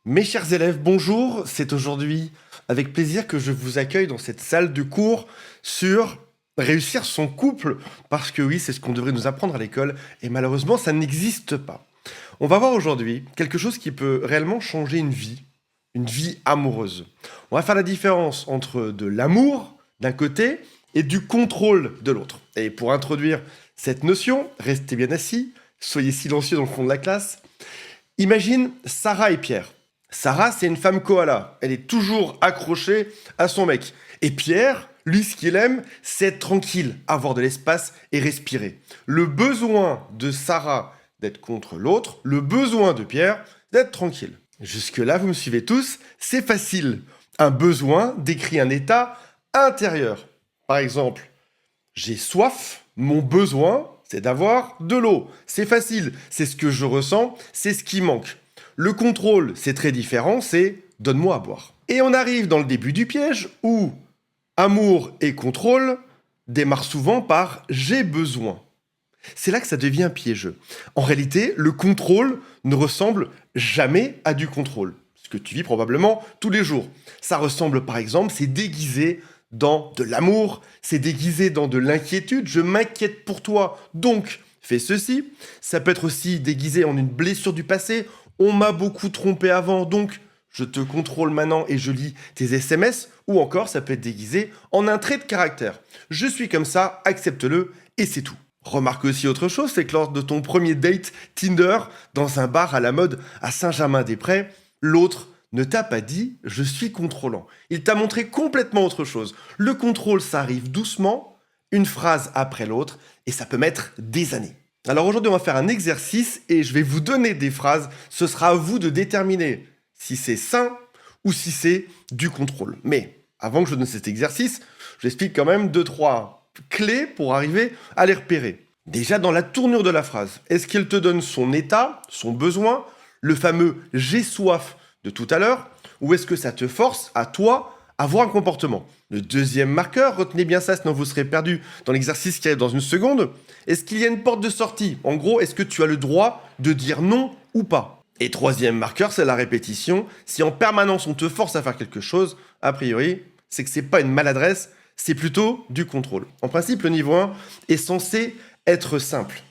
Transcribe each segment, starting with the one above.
Mes chers élèves, bonjour. C'est aujourd'hui avec plaisir que je vous accueille dans cette salle de cours sur réussir son couple, parce que oui, c'est ce qu'on devrait nous apprendre à l'école, et malheureusement, ça n'existe pas. On va voir aujourd'hui quelque chose qui peut réellement changer une vie amoureuse. On va faire la différence entre de l'amour d'un côté et du contrôle de l'autre. Et pour introduire cette notion, restez bien assis, soyez silencieux dans le fond de la classe. Imagine Sarah et Pierre. Sarah, c'est une femme koala. Elle est toujours accrochée à son mec. Et Pierre, lui, ce qu'il aime, c'est être tranquille, avoir de l'espace et respirer. Le besoin de Sarah d'être contre l'autre, le besoin de Pierre d'être tranquille. Jusque-là, vous me suivez tous, c'est facile. Un besoin décrit un état intérieur. Par exemple, j'ai soif, mon besoin, c'est d'avoir de l'eau. C'est facile, c'est ce que je ressens, c'est ce qui manque. Le contrôle, c'est très différent, c'est donne-moi à boire. Et on arrive dans le début du piège où amour et contrôle démarrent souvent par j'ai besoin. C'est là que ça devient piégeux. En réalité, le contrôle ne ressemble jamais à du contrôle. Ce que tu vis probablement tous les jours. Ça ressemble par exemple, c'est déguisé dans de l'amour, c'est déguisé dans de l'inquiétude, je m'inquiète pour toi, donc fais ceci. Ça peut être aussi déguisé en une blessure du passé, on m'a beaucoup trompé avant, donc je te contrôle maintenant et je lis tes SMS, ou encore ça peut être déguisé en un trait de caractère. Je suis comme ça, accepte-le, et c'est tout. Remarque aussi autre chose, c'est que lors de ton premier date Tinder, dans un bar à la mode à Saint-Germain-des-Prés, l'autre ne t'a pas dit « je suis contrôlant ». Il t'a montré complètement autre chose. Le contrôle, ça arrive doucement, une phrase après l'autre, et ça peut mettre des années. Alors aujourd'hui, on va faire un exercice et je vais vous donner des phrases. Ce sera à vous de déterminer si c'est sain ou si c'est du contrôle. Mais avant que je donne cet exercice, j'explique quand même 2-3 clés pour arriver à les repérer. Déjà, dans la tournure de la phrase, est-ce qu'elle te donne son état, son besoin, le fameux « j'ai soif » de tout à l'heure, ou est-ce que ça te force à toi à avoir un comportement? Le deuxième marqueur, retenez bien ça, sinon vous serez perdu dans l'exercice qui arrive dans une seconde. Est-ce qu'il y a une porte de sortie? En gros, est-ce que tu as le droit de dire non ou pas? Et troisième marqueur, c'est la répétition. Si en permanence on te force à faire quelque chose, a priori, c'est que c'est pas une maladresse, c'est plutôt du contrôle. En principe, le niveau 1 est censé être simple.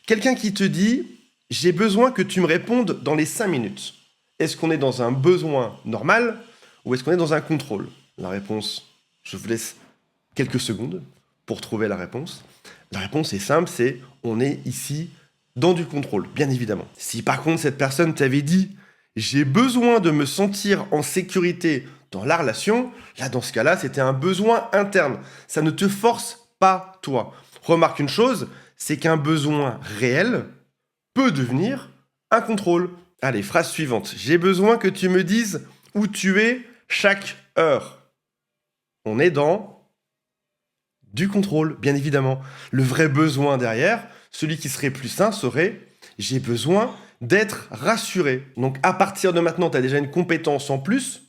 Quelqu'un qui te dit « j'ai besoin que tu me répondes dans les 5 minutes ». Est-ce qu'on est dans un besoin normal ou est-ce qu'on est dans un contrôle? La réponse, je vous laisse quelques secondes pour trouver la réponse. La réponse est simple, c'est on est ici dans du contrôle, bien évidemment. Si par contre cette personne t'avait dit « j'ai besoin de me sentir en sécurité dans la relation », là dans ce cas-là, c'était un besoin interne. Ça ne te force pas toi. Remarque une chose, c'est qu'un besoin réel peut devenir un contrôle. Allez, phrase suivante. J'ai besoin que tu me dises où tu es chaque heure. On est dans du contrôle, bien évidemment. Le vrai besoin derrière, celui qui serait plus sain, serait j'ai besoin d'être rassuré. Donc à partir de maintenant, tu as déjà une compétence en plus.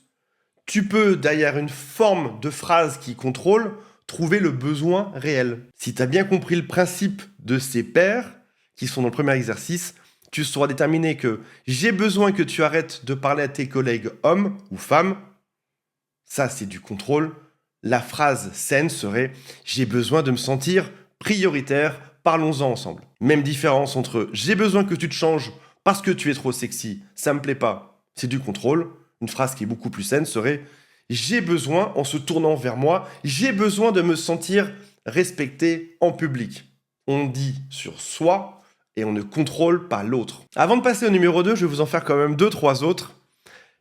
Tu peux, derrière une forme de phrase qui contrôle, trouver le besoin réel. Si tu as bien compris le principe de ces paires, qui sont dans le premier exercice, tu sauras déterminer que j'ai besoin que tu arrêtes de parler à tes collègues hommes ou femmes. Ça, c'est du contrôle. La phrase saine serait j'ai besoin de me sentir prioritaire, parlons-en ensemble. Même différence entre j'ai besoin que tu te changes parce que tu es trop sexy, ça me plaît pas, c'est du contrôle. Une phrase qui est beaucoup plus saine serait j'ai besoin, en se tournant vers moi, j'ai besoin de me sentir respecté en public. On dit sur soi et on ne contrôle pas l'autre. Avant de passer au numéro 2, je vais vous en faire quand même 2-3 autres.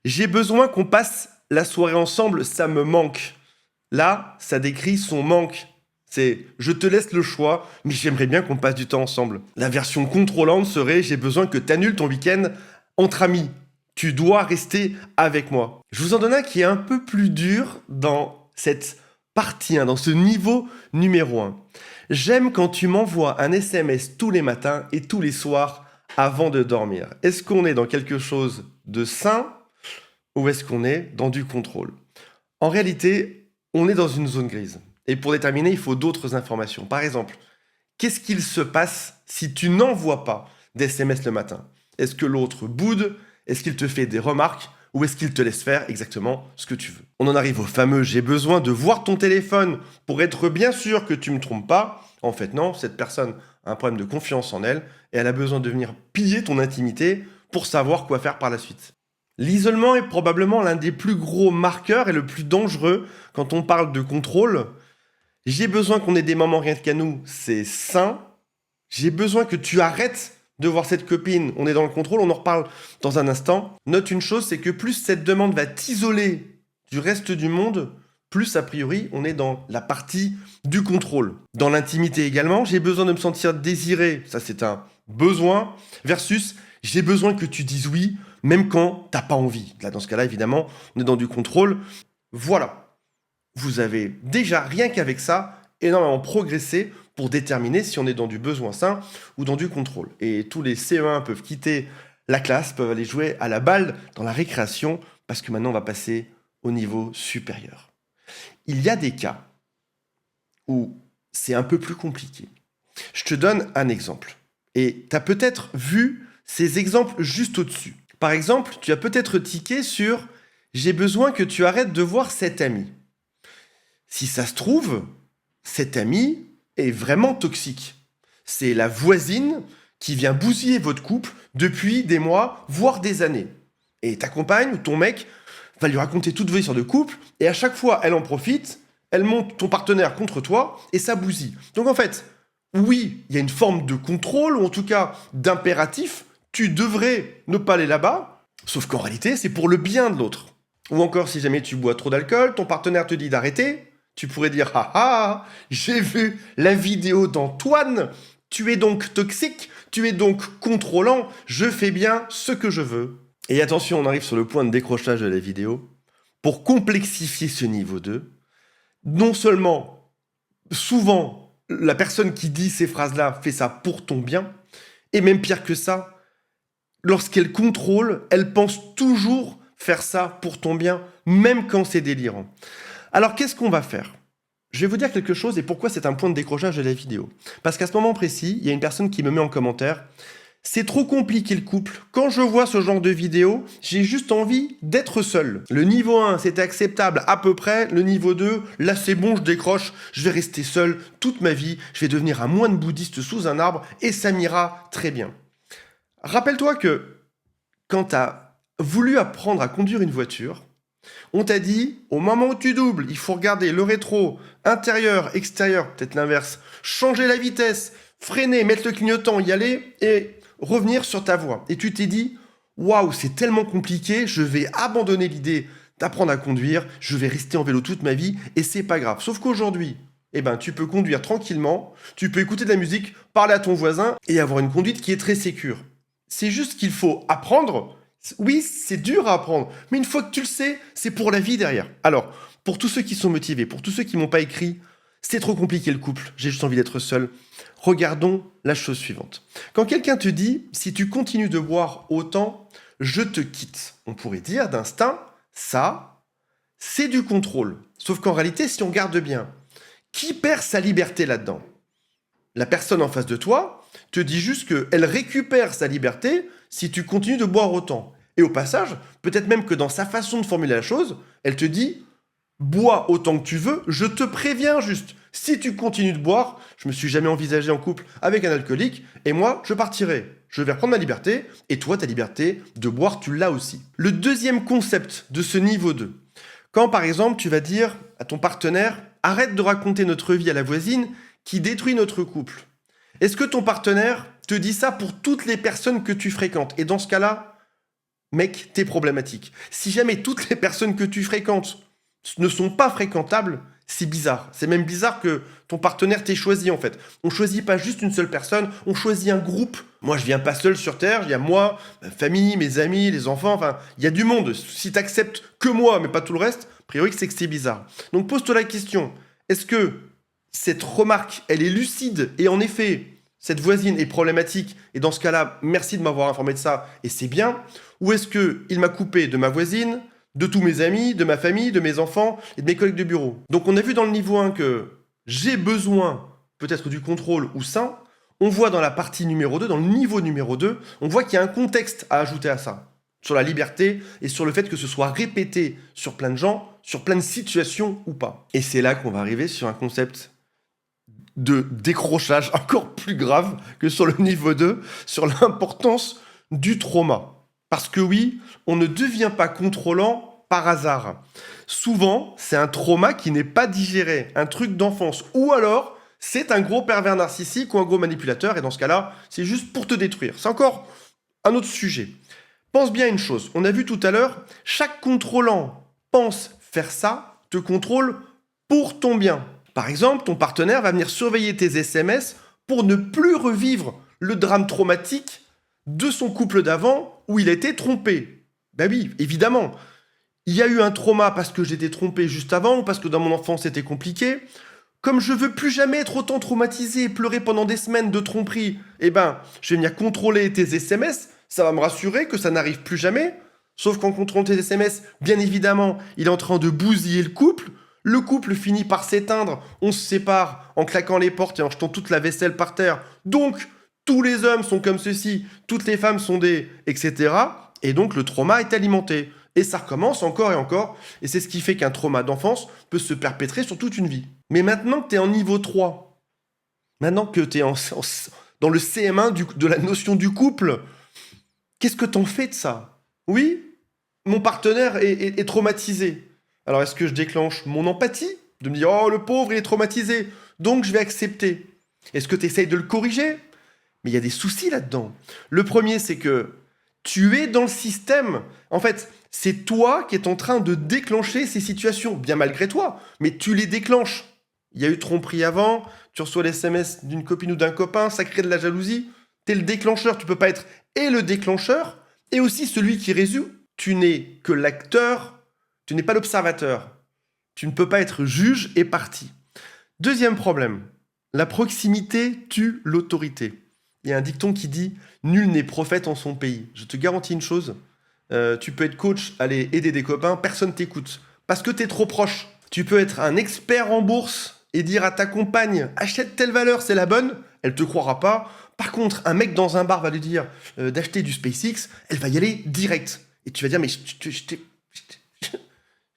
J'ai besoin qu'on passe la soirée ensemble, ça me manque. Là, ça décrit son manque. C'est je te laisse le choix, mais j'aimerais bien qu'on passe du temps ensemble. La version contrôlante serait j'ai besoin que tu annules ton week-end entre amis. Tu dois rester avec moi. Je vous en donne un qui est un peu plus dur dans cette partie 1, dans ce niveau numéro 1. J'aime quand tu m'envoies un SMS tous les matins et tous les soirs avant de dormir. Est-ce qu'on est dans quelque chose de sain ou est-ce qu'on est dans du contrôle? En réalité, on est dans une zone grise. Et pour déterminer, il faut d'autres informations. Par exemple, qu'est-ce qu'il se passe si tu n'envoies pas d'SMS le matin? Est-ce que l'autre boude? Est-ce qu'il te fait des remarques? ou est-ce qu'il te laisse faire exactement ce que tu veux? On en arrive au fameux j'ai besoin de voir ton téléphone pour être bien sûr que tu me trompes pas. En fait, non, cette personne a un problème de confiance en elle et elle a besoin de venir piller ton intimité pour savoir quoi faire par la suite. L'isolement est probablement l'un des plus gros marqueurs et le plus dangereux quand on parle de contrôle. J'ai besoin qu'on ait des moments rien qu'à nous, c'est sain. J'ai besoin que tu arrêtes de voir cette copine, on est dans le contrôle, on en reparle dans un instant. Note une chose, c'est que plus cette demande va t'isoler du reste du monde, plus a priori on est dans la partie du contrôle. Dans l'intimité également, j'ai besoin de me sentir désiré, ça c'est un besoin, versus j'ai besoin que tu dises oui, même quand t'as pas envie. Là dans ce cas-là évidemment, on est dans du contrôle. Voilà, vous avez déjà rien qu'avec ça énormément progressé pour déterminer si on est dans du besoin sain ou dans du contrôle. Et tous les CE1 peuvent quitter la classe, peuvent aller jouer à la balle dans la récréation, parce que maintenant on va passer au niveau supérieur. Il y a des cas où c'est un peu plus compliqué. Je te donne un exemple. Et tu as peut-être vu ces exemples juste au-dessus. Par exemple, tu as peut-être tiqué sur « J'ai besoin que tu arrêtes de voir cet ami ». Si ça se trouve, cet ami est vraiment toxique. C'est la voisine qui vient bousiller votre couple depuis des mois, voire des années. Et ta compagne ou ton mec va lui raconter toute vos histoires de couple, et à chaque fois, elle en profite, elle monte ton partenaire contre toi, et ça bousille. Donc en fait, oui, il y a une forme de contrôle, ou en tout cas d'impératif, tu devrais ne pas aller là-bas, sauf qu'en réalité, c'est pour le bien de l'autre. Ou encore, si jamais tu bois trop d'alcool, ton partenaire te dit d'arrêter, tu pourrais dire « Ah ah, j'ai vu la vidéo d'Antoine, tu es donc toxique, tu es donc contrôlant, je fais bien ce que je veux. » Et attention, on arrive sur le point de décrochage de la vidéo. Pour complexifier ce niveau 2, non seulement, souvent, la personne qui dit ces phrases-là fait ça pour ton bien, et même pire que ça, lorsqu'elle contrôle, elle pense toujours faire ça pour ton bien, même quand c'est délirant. Alors, qu'est-ce qu'on va faire? Je vais vous dire quelque chose et pourquoi c'est un point de décrochage de la vidéo. Parce qu'à ce moment précis, il y a une personne qui me met en commentaire « C'est trop compliqué le couple. Quand je vois ce genre de vidéo, j'ai juste envie d'être seul. Le niveau 1, c'était acceptable à peu près. Le niveau 2, là c'est bon, je décroche. Je vais rester seul toute ma vie. Je vais devenir un moine bouddhiste sous un arbre et ça m'ira très bien. » Rappelle-toi que quand tu as voulu apprendre à conduire une voiture, on t'a dit, au moment où tu doubles, il faut regarder le rétro, intérieur, extérieur, peut-être l'inverse, changer la vitesse, freiner, mettre le clignotant, y aller et revenir sur ta voie. Et tu t'es dit, waouh, c'est tellement compliqué, je vais abandonner l'idée d'apprendre à conduire, je vais rester en vélo toute ma vie et c'est pas grave. Sauf qu'aujourd'hui, tu peux conduire tranquillement, tu peux écouter de la musique, parler à ton voisin et avoir une conduite qui est très sécure. C'est juste qu'il faut apprendre. Oui, c'est dur à apprendre, mais une fois que tu le sais, c'est pour la vie derrière. Alors, pour tous ceux qui sont motivés, pour tous ceux qui m'ont pas écrit, c'est trop compliqué le couple, j'ai juste envie d'être seul. Regardons la chose suivante. Quand quelqu'un te dit, si tu continues de boire autant, je te quitte. On pourrait dire d'instinct, ça, c'est du contrôle. Sauf qu'en réalité, si on regarde bien, qui perd sa liberté là-dedans? La personne en face de toi te dit juste qu'elle récupère sa liberté si tu continues de boire autant. Et au passage, peut-être même que dans sa façon de formuler la chose, elle te dit « bois autant que tu veux, je te préviens juste. Si tu continues de boire, je me suis jamais envisagé en couple avec un alcoolique, et moi, je partirai. Je vais reprendre ma liberté, et toi, ta liberté de boire, tu l'as aussi. » Le deuxième concept de ce niveau 2, quand par exemple, tu vas dire à ton partenaire « arrête de raconter notre vie à la voisine qui détruit notre couple. » Est-ce que ton partenaire te dit ça pour toutes les personnes que tu fréquentes? Et dans ce cas-là, mec, t'es problématique. Si jamais toutes les personnes que tu fréquentes ne sont pas fréquentables, c'est bizarre. C'est même bizarre que ton partenaire t'ait choisi en fait. On choisit pas juste une seule personne, on choisit un groupe. Moi, je viens pas seul sur Terre, il y a moi, ma famille, mes amis, les enfants, enfin, il y a du monde. Si t'acceptes que moi, mais pas tout le reste, a priori, c'est que c'est bizarre. Donc pose-toi la question, est-ce que cette remarque, elle est lucide et en effet, cette voisine est problématique et dans ce cas-là, merci de m'avoir informé de ça et c'est bien? Ou est-ce qu'il m'a coupé de ma voisine, de tous mes amis, de ma famille, de mes enfants et de mes collègues de bureau? Donc on a vu dans le niveau 1 que j'ai besoin peut-être du contrôle ou sain. On voit dans la partie numéro 2, dans le niveau numéro 2, on voit qu'il y a un contexte à ajouter à ça. sur la liberté et sur le fait que ce soit répété sur plein de gens, sur plein de situations ou pas. Et c'est là qu'on va arriver sur un concept de décrochage encore plus grave que sur le niveau 2, sur l'importance du trauma. Parce que oui, on ne devient pas contrôlant par hasard. Souvent, c'est un trauma qui n'est pas digéré, un truc d'enfance. Ou alors, c'est un gros pervers narcissique ou un gros manipulateur, et dans ce cas-là, c'est juste pour te détruire. C'est encore un autre sujet. Pense bien à une chose, on a vu tout à l'heure, chaque contrôlant pense faire ça, te contrôle pour ton bien. Par exemple, ton partenaire va venir surveiller tes SMS pour ne plus revivre le drame traumatique de son couple d'avant où il a été trompé. Ben oui, évidemment. Il y a eu un trauma parce que j'étais trompé juste avant ou parce que dans mon enfance c'était compliqué. Comme je veux plus jamais être autant traumatisé et pleurer pendant des semaines de tromperie, je vais venir contrôler tes SMS, ça va me rassurer que ça n'arrive plus jamais. Sauf qu'en contrôlant tes SMS, bien évidemment, il est en train de bousiller le couple finit par s'éteindre, on se sépare en claquant les portes et en jetant toute la vaisselle par terre. Donc, tous les hommes sont comme ceci, toutes les femmes sont des... etc. Et donc, le trauma est alimenté. Et ça recommence encore et encore. Et c'est ce qui fait qu'un trauma d'enfance peut se perpétrer sur toute une vie. Mais maintenant que tu es en niveau 3, maintenant que tu es dans le CM1 de la notion du couple, qu'est-ce que t'en fais de ça? Oui, mon partenaire est traumatisé. Alors, est-ce que je déclenche mon empathie? De me dire, oh, le pauvre, il est traumatisé, donc je vais accepter. Est-ce que tu essayes de le corriger? Mais il y a des soucis là-dedans. Le premier, c'est que tu es dans le système. En fait, c'est toi qui es en train de déclencher ces situations, bien malgré toi, mais tu les déclenches. Il y a eu tromperie avant, tu reçois les SMS d'une copine ou d'un copain, ça crée de la jalousie. T'es le déclencheur, tu peux pas être et le déclencheur, et aussi celui qui résout. Tu n'es que l'acteur, tu n'es pas l'observateur. Tu ne peux pas être juge et partie. Deuxième problème, la proximité tue l'autorité. Il y a un dicton qui dit « Nul n'est prophète en son pays ». Je te garantis une chose, tu peux être coach, aller aider des copains, personne t'écoute. Parce que tu es trop proche. Tu peux être un expert en bourse et dire à ta compagne « Achète telle valeur, c'est la bonne », elle te croira pas. Par contre, un mec dans un bar va lui dire d'acheter du SpaceX, elle va y aller direct. Et tu vas dire « Mais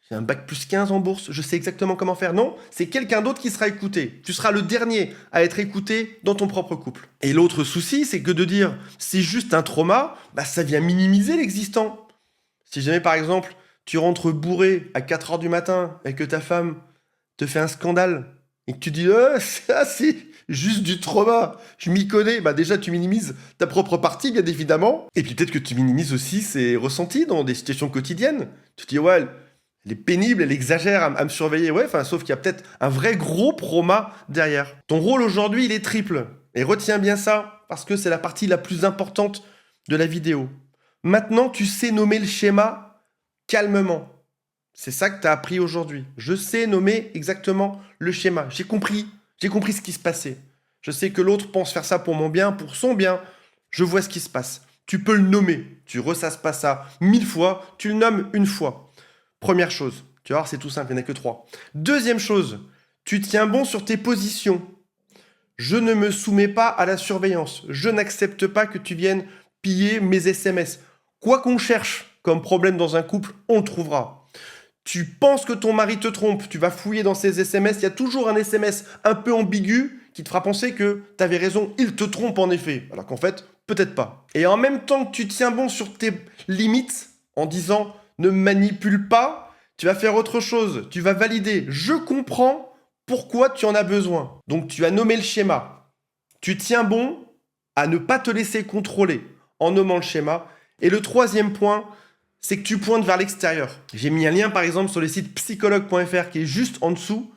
j'ai un bac plus 15 en bourse, je sais exactement comment faire. » Non, c'est quelqu'un d'autre qui sera écouté. Tu seras le dernier à être écouté dans ton propre couple. Et l'autre souci, c'est que de dire c'est juste un trauma, ça vient minimiser l'existant. Si jamais, par exemple, tu rentres bourré à 4h du matin et que ta femme te fait un scandale et que tu dis ça c'est juste du trauma, je m'y connais, déjà tu minimises ta propre partie, bien évidemment. Et puis peut-être que tu minimises aussi ses ressentis dans des situations quotidiennes. Tu te dis ouais, elle est pénible, elle exagère à me surveiller. Ouais, sauf qu'il y a peut-être un vrai gros trauma derrière. Ton rôle aujourd'hui, il est triple. Et retiens bien ça, parce que c'est la partie la plus importante de la vidéo. Maintenant, tu sais nommer le schéma calmement. C'est ça que tu as appris aujourd'hui. Je sais nommer exactement le schéma. J'ai compris ce qui se passait. Je sais que l'autre pense faire ça pour mon bien, pour son bien. Je vois ce qui se passe. Tu peux le nommer. Tu ressasses pas ça 1000 fois, tu le nommes une fois. Première chose, tu vas voir, c'est tout simple, il n'y en a que 3. Deuxième chose, tu tiens bon sur tes positions. Je ne me soumets pas à la surveillance. Je n'accepte pas que tu viennes piller mes SMS. Quoi qu'on cherche comme problème dans un couple, on le trouvera. Tu penses que ton mari te trompe, tu vas fouiller dans ses SMS, il y a toujours un SMS un peu ambigu qui te fera penser que tu avais raison, il te trompe en effet, alors qu'en fait, peut-être pas. Et en même temps que tu tiens bon sur tes limites, en disant ne manipule pas, tu vas faire autre chose, tu vas valider. Je comprends pourquoi tu en as besoin. Donc tu as nommé le schéma. Tu tiens bon à ne pas te laisser contrôler en nommant le schéma. Et le troisième point, c'est que tu pointes vers l'extérieur. J'ai mis un lien par exemple sur le site psychologue.fr qui est juste en dessous.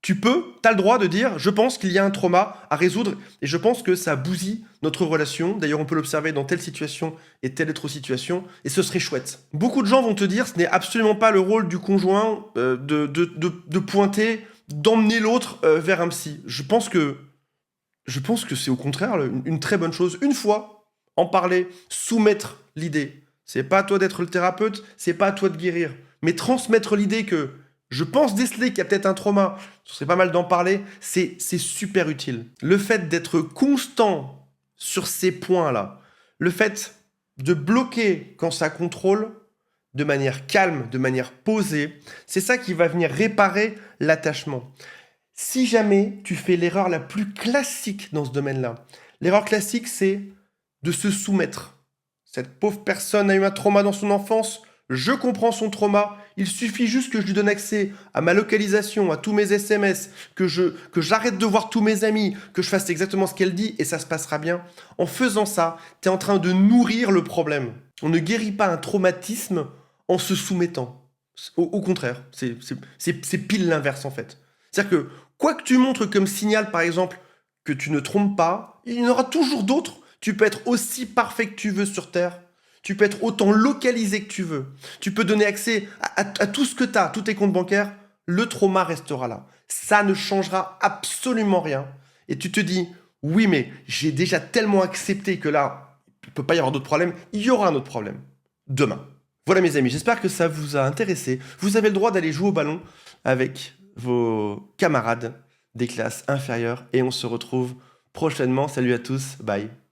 Tu as le droit de dire, je pense qu'il y a un trauma à résoudre et je pense que ça bousille notre relation. D'ailleurs, on peut l'observer dans telle situation et telle autre situation et ce serait chouette. Beaucoup de gens vont te dire, ce n'est absolument pas le rôle du conjoint de pointer, d'emmener l'autre vers un psy. Je pense que c'est au contraire une très bonne chose. Une fois, en parler, soumettre l'idée. C'est pas à toi d'être le thérapeute, c'est pas à toi de guérir. Mais transmettre l'idée que je pense déceler qu'il y a peut-être un trauma, ce serait pas mal d'en parler, c'est super utile. Le fait d'être constant sur ces points-là, le fait de bloquer quand ça contrôle de manière calme, de manière posée. C'est ça qui va venir réparer l'attachement. Si jamais tu fais l'erreur la plus classique dans ce domaine-là, l'erreur classique, c'est de se soumettre. Cette pauvre personne a eu un trauma dans son enfance, je comprends son trauma, il suffit juste que je lui donne accès à ma localisation, à tous mes SMS, que j'arrête de voir tous mes amis, que je fasse exactement ce qu'elle dit et ça se passera bien. En faisant ça, tu es en train de nourrir le problème. On ne guérit pas un traumatisme en se soumettant. Au contraire, c'est pile l'inverse en fait. C'est-à-dire que quoi que tu montres comme signal, par exemple, que tu ne trompes pas, il y en aura toujours d'autres. Tu peux être aussi parfait que tu veux sur Terre. Tu peux être autant localisé que tu veux. Tu peux donner accès à tout ce que tu as, tous tes comptes bancaires. Le trauma restera là. Ça ne changera absolument rien. Et tu te dis, oui, mais j'ai déjà tellement accepté que là, il ne peut pas y avoir d'autres problèmes. Il y aura un autre problème. Demain. Voilà mes amis, j'espère que ça vous a intéressé. Vous avez le droit d'aller jouer au ballon avec vos camarades des classes inférieures et on se retrouve prochainement. Salut à tous, bye.